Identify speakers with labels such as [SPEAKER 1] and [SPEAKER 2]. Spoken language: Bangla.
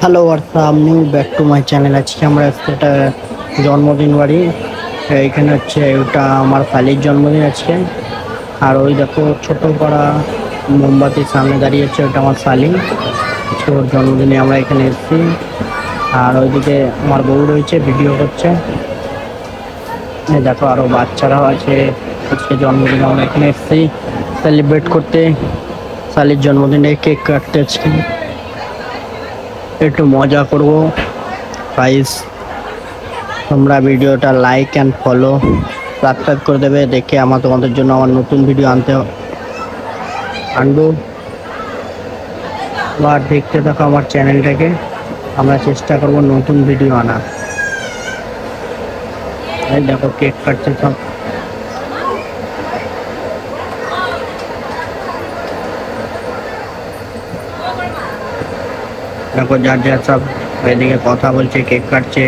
[SPEAKER 1] Hello WhatsApp new back to my channel. আজকে আমরা একটা জন্মদিন বাড়ি, এখানে হচ্ছে ওটা আমার শালির জন্মদিন আজকে। আর ওই দেখো ছোট করা মোমবাতির সামনে দাঁড়িয়েছে, ওটা আমার শালি। ওর জন্মদিনে আমরা এখানে এসেছি। আর ওইদিকে আমার বউ রয়েছে, ভিডিও করছে। এই দেখো আরো বাচ্চারাও আছে। আজকে জন্মদিনে আমরা এখানে এসেছি সেলিব্রেট করতে। শালির জন্মদিনে কেক কাটতে আজকে একটু মজা করব। গাইস, তোমরা ভিডিওটা লাইক অ্যান্ড ফলো সাবস্ক্রাইব করে দেবে, দেখে তোমাদের জন্য আমার নতুন ভিডিও আনবো। আর দেখতে থাকো আমার চ্যানেলটাকে, আমরা চেষ্টা করব নতুন ভিডিও আনা। এই দেখো কেক কাটছে সব। দেখো যার সব এদিকে কথা বলছে, কেক কাটছে।